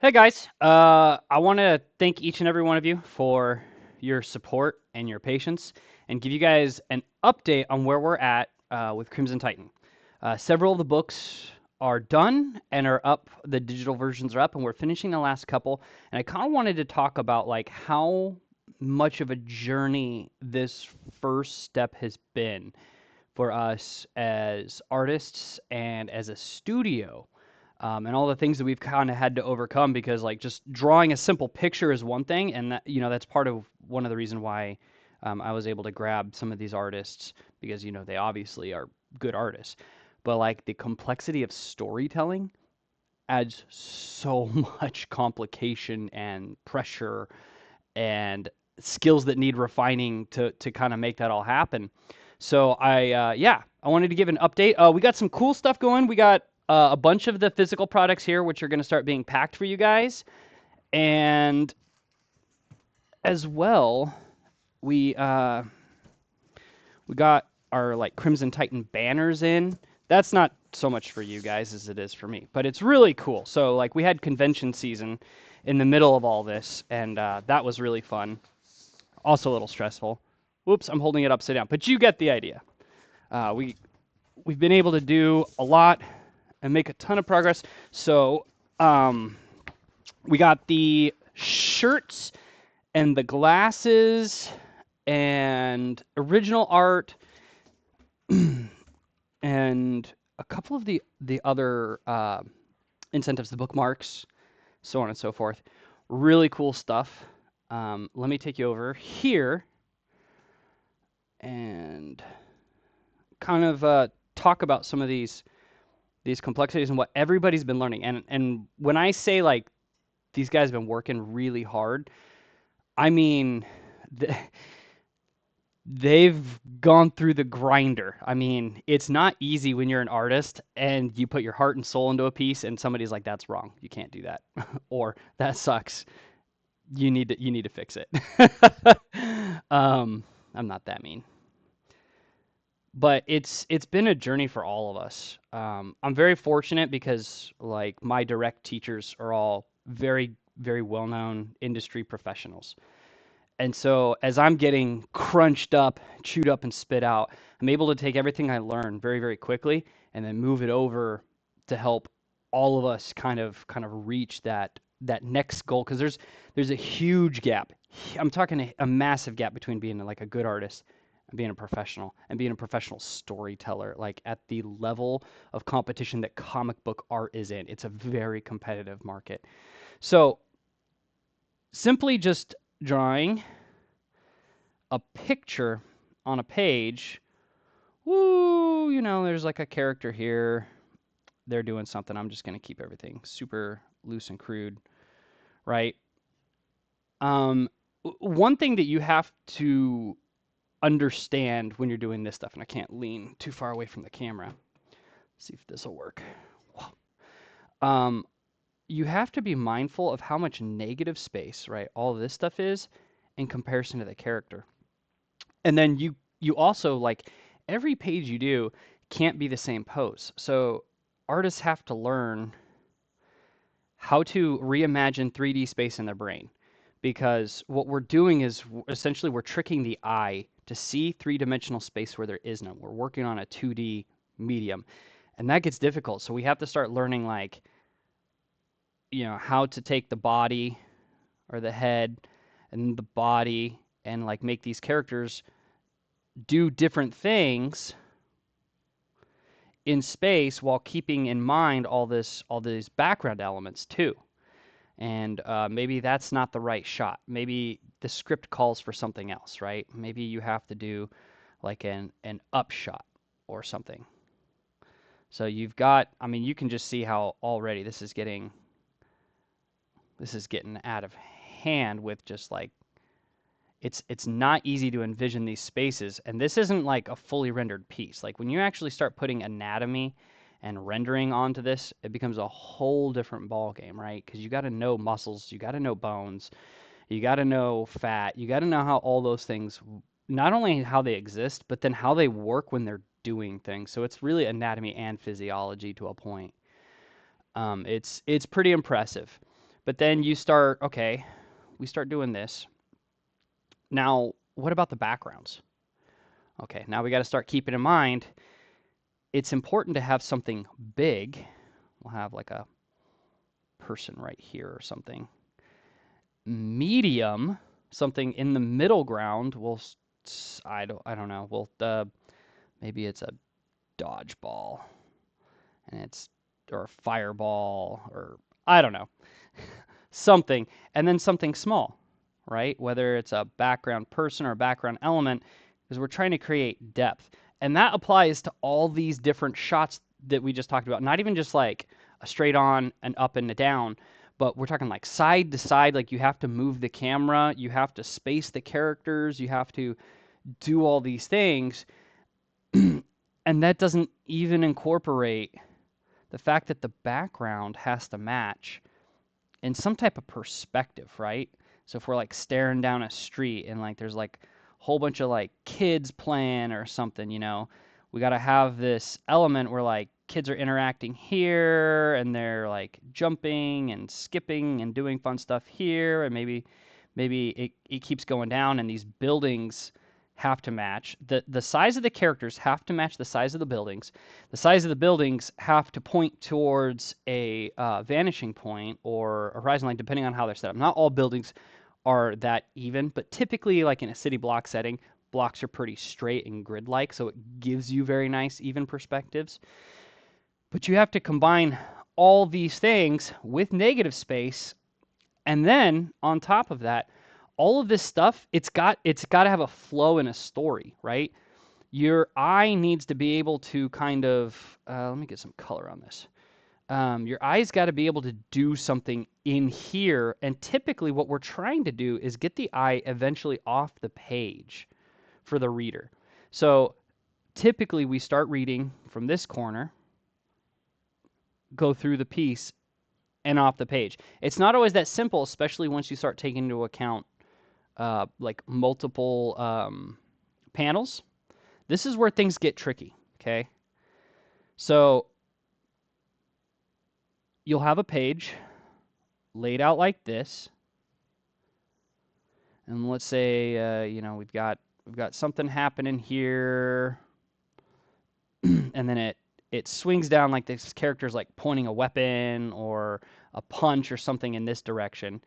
Hey guys, I want to thank each and every one of you for your support and your patience, and give you guys an update on where we're at with Crimson Titan. Several of the books are done and are up. The digital versions are up, and we're finishing the last couple. And I kind of wanted to talk about like how much of a journey this first step has been for us as artists and as a studio, and all the things that we've kind of had to overcome, because like just drawing a simple picture is one thing, and that, that's part of one of the reason why I was able to grab some of these artists, because they obviously are good artists, but like the complexity of storytelling adds so much complication and pressure and skills that need refining to kind of make that all happen. So I wanted to give an update. We got some cool stuff going. We got a bunch of the physical products here, which are going to start being packed for you guys, and as well, we we got our like Crimson Titan banners in. That's not so much for you guys as it is for me, but it's really cool. So like we had convention season in the middle of all this, and that was really fun. Also a little stressful. Whoops, I'm holding it upside down, but you get the idea. We've been able to do a lot and make a ton of progress. So we got the shirts and the glasses and original art and a couple of the other incentives, the bookmarks, so on and so forth. Really cool stuff. Let me take you over here and kind of talk about some of these complexities and what everybody's been learning. And when I say like these guys have been working really hard, I mean th- they've gone through the grinder. I mean, it's not easy when you're an artist and you put your heart and soul into a piece and somebody's like, "That's wrong. You can't do that," or "That sucks. You need to fix it." I'm not that mean, but it's been a journey for all of us. I'm very fortunate because like my direct teachers are all very well known industry professionals. And so as I'm getting crunched up, chewed up, and spit out, I'm able to take everything I learn very quickly and then move it over to help all of us kind of reach that next goal, because there's a huge gap. I'm talking a massive gap between being like a good artist and being a professional storyteller, like at the level of competition that comic book art is in. It's a very competitive market. So simply just drawing a picture on a page, woo, there's like a character here. They're doing something. I'm just going to keep everything super loose and crude, right? Um, One thing that you have to understand when you're doing this stuff, and I can't lean too far away from the camera. Let's see if this will work. Um, you have to be mindful of how much negative space, right, all of this stuff is in comparison to the character. And then you also like every page you do can't be the same pose. So artists have to learn how to reimagine 3D space in their brain, because what we're doing is essentially we're tricking the eye to see three-dimensional space where there is none. We're working on a 2D medium, and that gets difficult. So we have to start learning like, how to take the body or the head and the body and like make these characters do different things in space while keeping in mind all these background elements too. And maybe that's not the right shot. Maybe the script calls for something else, right? Maybe you have to do like an up shot or something. So you've got, I mean, you can just see how already this is getting out of hand with just like it's not easy to envision these spaces, and this isn't like a fully rendered piece. Like when you actually start putting anatomy and rendering onto this, it becomes a whole different ball game, right? Because you got to know muscles, you got to know bones, you got to know fat, you got to know how all those things, not only how they exist, but then how they work when they're doing things. So it's really anatomy and physiology to a point. It's pretty impressive. But then you start, okay, we start doing this. Now, what about the backgrounds? Okay, now we got to start keeping in mind it's important to have something big. We'll have like a person right here or something. Medium, something in the middle ground. I don't know. Maybe it's a dodgeball and it's or a fireball or I don't know. Something and then something small, right? Whether it's a background person or a background element, because we're trying to create depth. And that applies to all these different shots that we just talked about. Not even just like a straight on, and up and a down, but we're talking like side to side. Like you have to move the camera, you have to space the characters, you have to do all these things. And that doesn't even incorporate the fact that the background has to match in some type of perspective, right? So if we're like staring down a street and like there's like a whole bunch of like kids playing or something, we got to have this element where like kids are interacting here and they're like jumping and skipping and doing fun stuff here, and maybe it keeps going down, and these buildings have to match. The size of the characters have to match the size of the buildings. The size of the buildings have to point towards a vanishing point or a horizon line, depending on how they're set up. Not all buildings are that even, but typically, like in a city block setting, blocks are pretty straight and grid-like, so it gives you very nice, even perspectives. But you have to combine all these things with negative space, and then on top of that, all of this stuff, it's got to have a flow and a story, right? Your eye needs to be able to kind of let me get some color on this. Your eye's got to be able to do something in here, and typically what we're trying to do is get the eye eventually off the page for the reader. So typically we start reading from this corner, go through the piece, and off the page. It's not always that simple, especially once you start taking into account like multiple panels. This is where things get tricky, okay? So you'll have a page laid out like this, and let's say we've got something happening here, and then it swings down like this character's like pointing a weapon or a punch or something in this direction.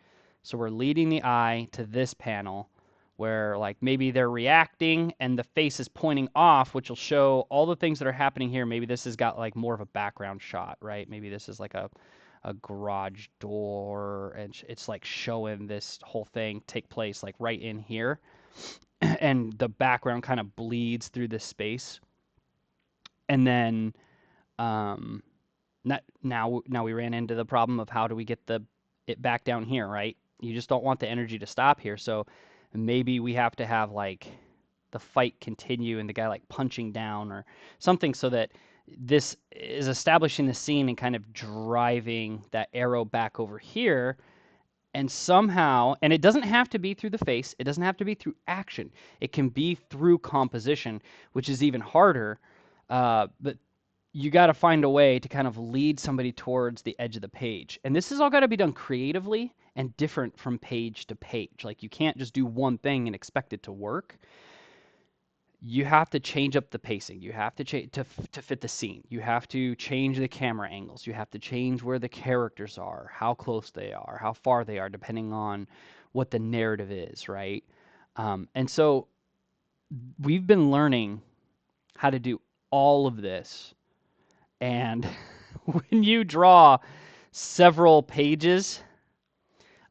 So we're leading the eye to this panel where like maybe they're reacting and the face is pointing off, which will show all the things that are happening here. Maybe this has got like more of a background shot, right? Maybe this is like a garage door and it's like showing this whole thing take place like right in here. And the background kind of bleeds through this space. And then um, now we ran into the problem of how do we get it back down here, right? You just don't want the energy to stop here. So maybe we have to have like the fight continue and the guy like punching down or something so that this is establishing the scene and kind of driving that arrow back over here. And somehow, and it doesn't have to be through the face, it doesn't have to be through action. It can be through composition, which is even harder. But you got to find a way to kind of lead somebody towards the edge of the page. And this has all got to be done creatively and different from page to page. Like you can't just do one thing and expect it to work. You have to change up the pacing. You have to change to fit the scene. You have to change the camera angles. You have to change where the characters are, how close they are, how far they are, depending on what the narrative is, right? And so we've been learning how to do all of this. And when you draw several pages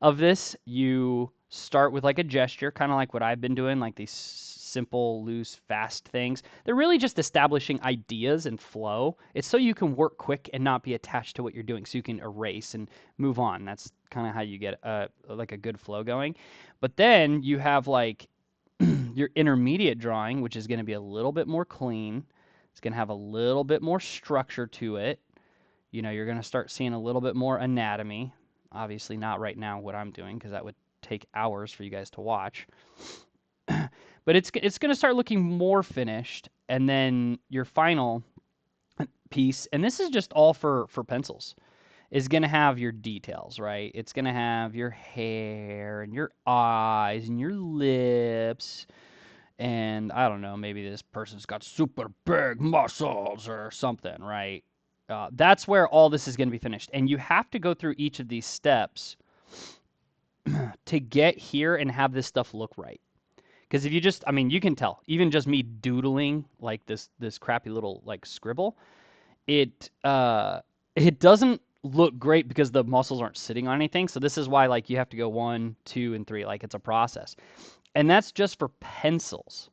of this, you start with like a gesture, kind of like what I've been doing, like these simple, loose, fast things. They're really just establishing ideas and flow. It's so you can work quick and not be attached to what you're doing, so you can erase and move on. That's kind of how you get like a good flow going. But then you have like your intermediate drawing, which is going to be a little bit more clean. It's going to have a little bit more structure to it. You're going to start seeing a little bit more anatomy. Obviously not right now what I'm doing, because that would take hours for you guys to watch. But it's going to start looking more finished. And then your final piece, and this is just all for pencils. is going to have your details, right? It's going to have your hair and your eyes and your lips. And I don't know, maybe this person's got super big muscles or something, right? That's where all this is going to be finished. And you have to go through each of these steps to get here and have this stuff look right. Because if you just, I mean, you can tell, even just me doodling like this crappy little like scribble, it doesn't look great because the muscles aren't sitting on anything. So this is why like you have to go 1, 2, and 3, like it's a process. And that's just for pencils.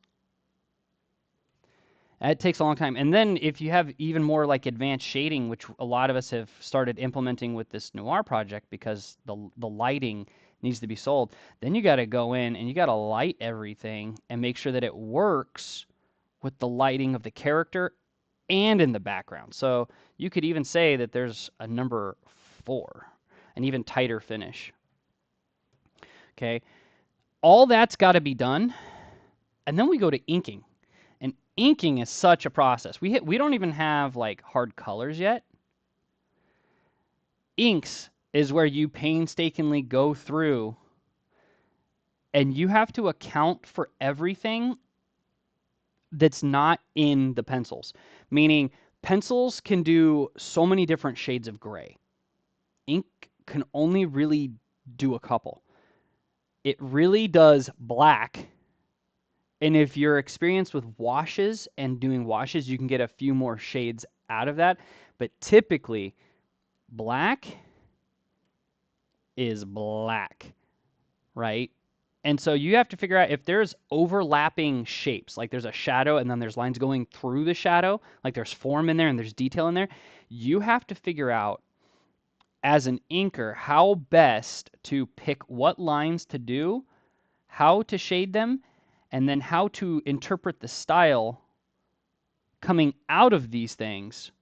It takes a long time. And then if you have even more like advanced shading, which a lot of us have started implementing with this noir project because the lighting needs to be sold, then you got to go in and you got to light everything and make sure that it works with the lighting of the character and in the background. So you could even say that there's a number 4, an even tighter finish. Okay. All that's got to be done. And then we go to inking. And inking is such a process. We don't even have like hard colors yet. Inks is where you painstakingly go through and you have to account for everything that's not in the pencils. Meaning pencils can do so many different shades of gray. Ink can only really do a couple. It really does black. And if you're experienced with washes and doing washes, you can get a few more shades out of that. But typically, black is black, right? And so you have to figure out if there's overlapping shapes, like there's a shadow and then there's lines going through the shadow, like there's form in there and there's detail in there. You have to figure out as an inker how best to pick what lines to do, how to shade them, and then how to interpret the style coming out of these things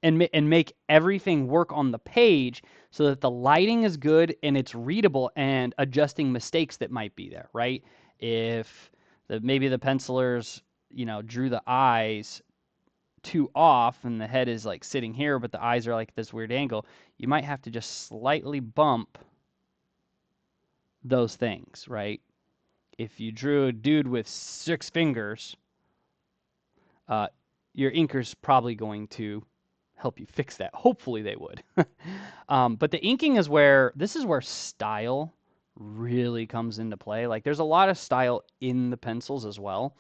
and make everything work on the page so that the lighting is good and it's readable and adjusting mistakes that might be there, right? If maybe the pencilers, drew the eyes too off and the head is like sitting here, but the eyes are like this weird angle, you might have to just slightly bump those things, right? If you drew a dude with 6 fingers, your inker's probably going to help you fix that. Hopefully they would. But the inking is where style really comes into play. Like there's a lot of style in the pencils as well,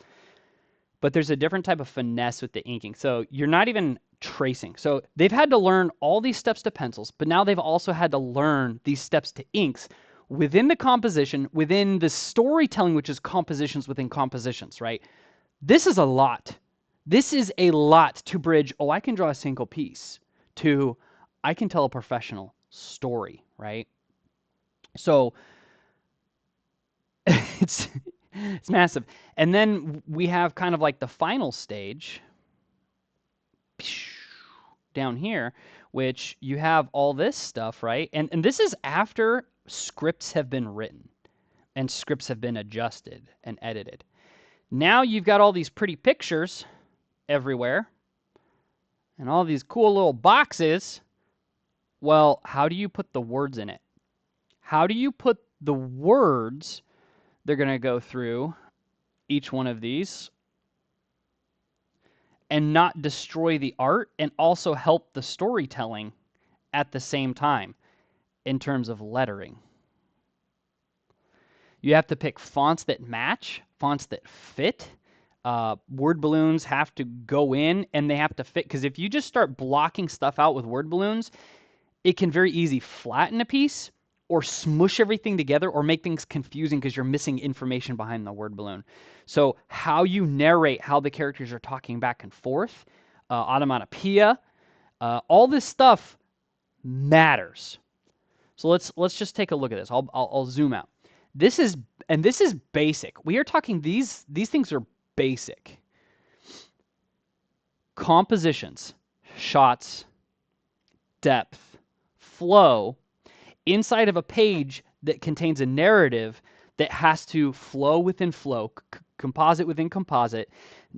but there's a different type of finesse with the inking. So you're not even tracing. So they've had to learn all these steps to pencils, but now they've also had to learn these steps to inks within the composition, within the storytelling, which is compositions within compositions, right? This is a lot. This is a lot to bridge, I can draw a single piece, to I can tell a professional story, right? So it's massive. And then we have kind of like the final stage down here, which you have all this stuff, right? And this is after scripts have been written and scripts have been adjusted and edited. Now you've got all these pretty pictures everywhere and all these cool little boxes. Well, how do you put the words in it? How do you put the words? They're going to go through each one of these and not destroy the art and also help the storytelling at the same time in terms of lettering. You have to pick fonts that match, fonts that fit. Word balloons have to go in and they have to fit, because if you just start blocking stuff out with word balloons, it can very easily flatten a piece or smush everything together or make things confusing because you're missing information behind the word balloon. So how you narrate how the characters are talking back and forth, onomatopoeia, all this stuff matters. So let's just take a look at this. I'll zoom out. This is basic. We are talking these things are basic. Compositions, shots, depth, flow inside of a page that contains a narrative that has to flow within flow, composite within composite,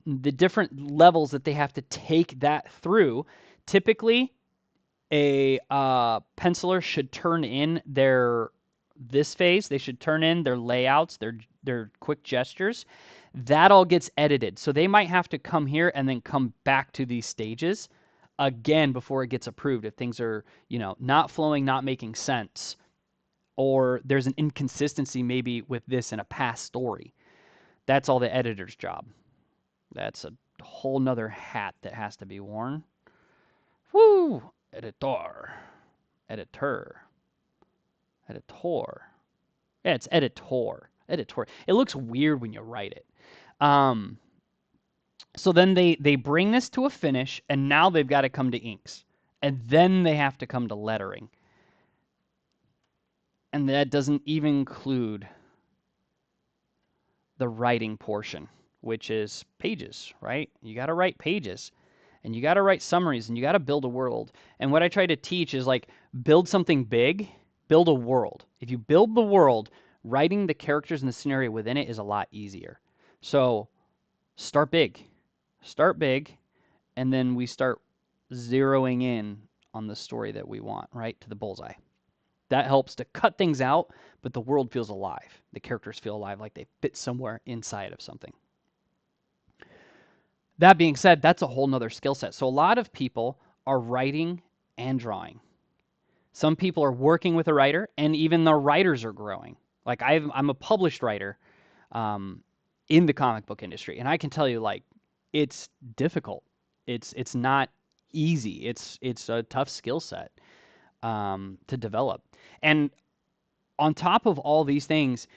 the different levels that they have to take that through. Typically, A penciler should turn in their this phase. They should turn in their layouts, their quick gestures. That all gets edited. So they might have to come here and then come back to these stages again before it gets approved if things are, not flowing, not making sense, or there's an inconsistency maybe with this in a past story. That's all the editor's job. That's a whole nother hat that has to be worn. Woo! Editor. Editor. Editor. Yeah, it's editor. Editor. It looks weird when you write it. Um, so then they bring this to a finish, and now they've got to come to inks, and then they have to come to lettering, and that doesn't even include the writing portion, which is pages, right? You got to write pages, and you got to write summaries, and you got to build a world. And what I try to teach is like build something big, build a world. If you build the world, writing the characters and the scenario within it is a lot easier. So start big, start big, and then we start zeroing in on the story that we want, right? To the bullseye. That helps to cut things out, but the world feels alive. The characters feel alive, like they fit somewhere inside of something. That being said, that's a whole nother skill set. So a lot of people are writing and drawing. Some people are working with a writer, and even the writers are growing. Like I'm a published writer um, in the comic book industry, and I can tell you, like, it's difficult. It's not easy. It's a tough skill set to develop. And on top of all these things,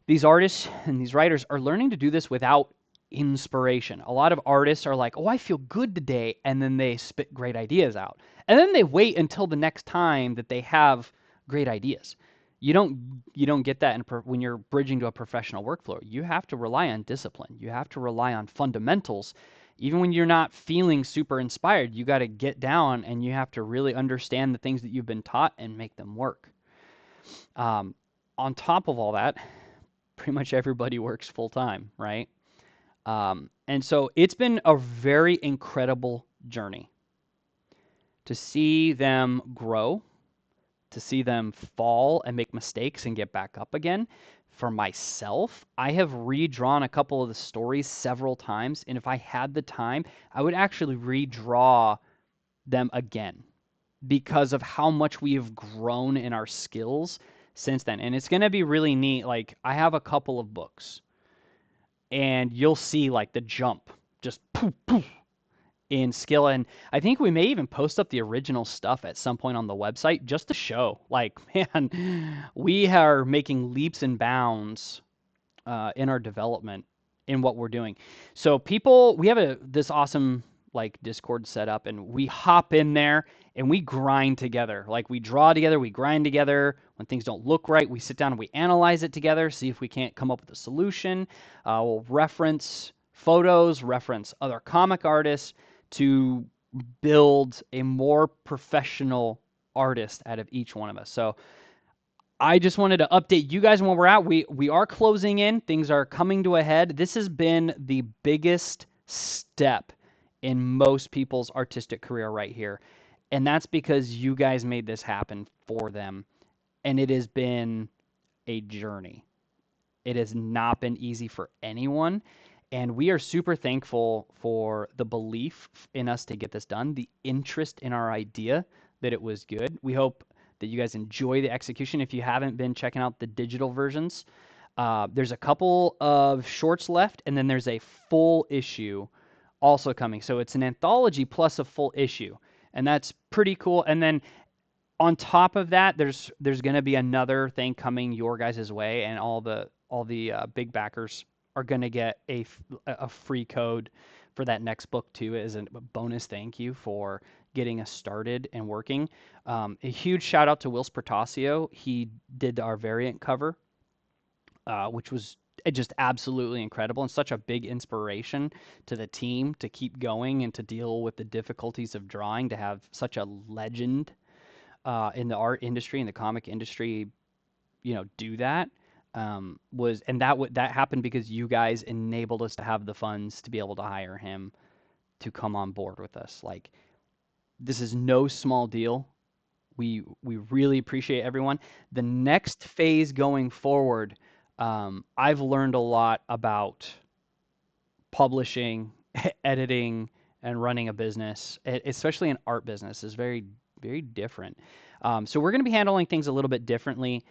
these artists and these writers are learning to do this without inspiration. A lot of artists are like, "Oh, I feel good today," and then they spit great ideas out. And then they wait until the next time that they have great ideas. You don't get that when you're bridging to a professional workflow. You have to rely on discipline. You have to rely on fundamentals. Even when you're not feeling super inspired, you got to get down and you have to really understand the things that you've been taught and make them work. Um, on top of all that, pretty much everybody works full time, right? And so it's been a very incredible journey to see them grow, to see them fall and make mistakes and get back up again. For myself, I have redrawn a couple of the stories several times, and if I had the time, I would actually redraw them again because of how much we have grown in our skills since then. And it's going to be really neat. Like, I have a couple of books and you'll see like the jump just poof poof in skill. And I think we may even post up the original stuff at some point on the website just to show like, man, we are making leaps and bounds in our development in what we're doing. So people, we have this awesome like Discord set up, and we hop in there and we grind together. Like we draw together, we grind together. When things don't look right, we sit down and we analyze it together, see if we can't come up with a solution. We'll reference photos, reference other comic artists to build a more professional artist out of each one of us. So I just wanted to update you guys on where we're at. We are closing in. Things are coming to a head. This has been the biggest step in most people's artistic career right here. And that's because you guys made this happen for them. And it has been a journey. It has not been easy for anyone. And we are super thankful for the belief in us to get this done, the interest in our idea that it was good. We hope that you guys enjoy the execution. If you haven't been checking out the digital versions, there's a couple of shorts left, and then there's a full issue also coming. So it's an anthology plus a full issue, and that's pretty cool. And then on top of that, there's going to be another thing coming your guys' way, and all the big backers are going to get a free code for that next book too, as a bonus thank you for getting us started and working. A huge shout out to Wills Pertasio. He did our variant cover, which was just absolutely incredible and such a big inspiration to the team to keep going and to deal with the difficulties of drawing, to have such a legend in the art industry, in the comic industry, do that. Was and that happened because you guys enabled us to have the funds to be able to hire him to come on board with us. Like, This is no small deal. We really appreciate everyone. The next phase going forward, I've learned a lot about publishing, editing, and running a business, especially an art business, is very different. So we're going to be handling things a little bit differently,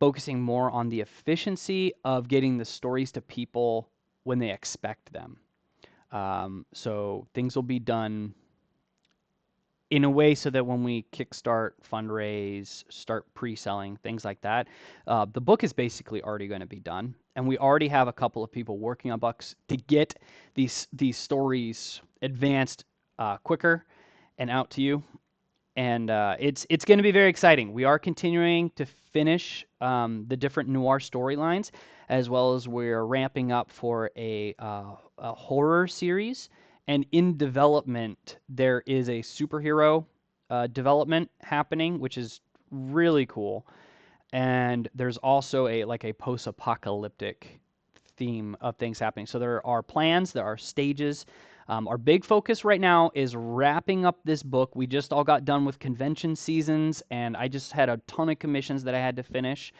focusing more on the efficiency of getting the stories to people when they expect them. So things will be done in a way so that when we kickstart, fundraise, start pre-selling, things like that, the book is basically already going to be done, and we already have a couple of people working on books to get these stories advanced quicker and out to you. And it's going to be very exciting. We are continuing to finish the different noir storylines, as well as we're ramping up for a horror series. And in development, there is a superhero development happening, which is really cool. And there's also a post-apocalyptic theme of things happening. So there are plans, there are stages. Our big focus right now is wrapping up this book. We just all got done with convention seasons, and I just had a ton of commissions that I had to finish.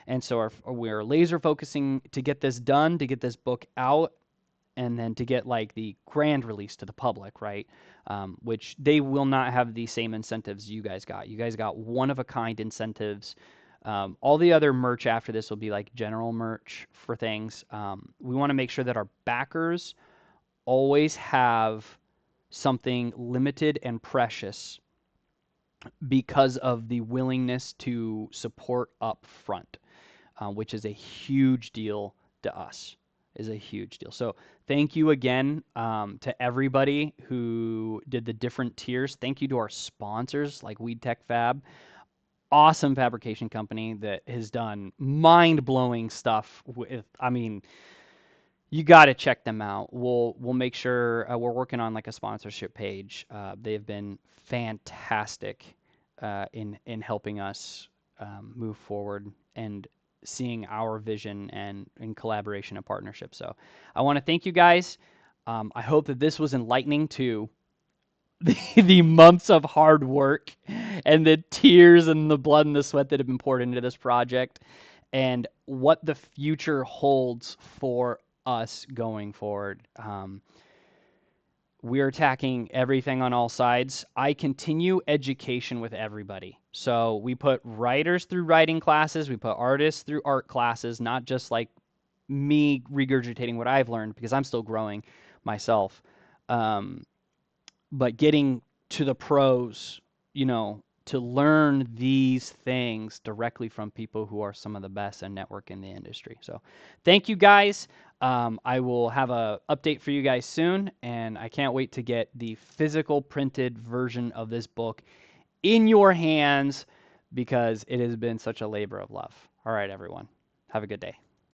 And so we're laser focusing to get this done, to get this book out, and then to get like the grand release to the public, right? Which they will not have the same incentives you guys got. You guys got one of a kind incentives. All the other merch after this will be like general merch for things. We want to make sure that our backers always have something limited and precious because of the willingness to support up front, which is a huge deal to us. Is a huge deal. So thank you again to everybody who did the different tiers. Thank you to our sponsors like Weed Tech Fab, awesome fabrication company that has done mind-blowing stuff with, I mean, you got to check them out. We'll make sure we're working on like a sponsorship page. They've been fantastic in helping us move forward and seeing our vision and in collaboration and partnership. So I want to thank you guys. I hope that this was enlightening to the months of hard work and the tears and the blood and the sweat that have been poured into this project and what the future holds for us going forward. We're attacking everything on all sides. I continue education with everybody. So we put writers through writing classes, we put artists through art classes, not just like me regurgitating what I've learned because I'm still growing myself. Um, but getting to the pros, to learn these things directly from people who are some of the best and network in the industry. So thank you guys. I will have a update for you guys soon, and I can't wait to get the physical printed version of this book in your hands because it has been such a labor of love. All right, everyone. Have a good day.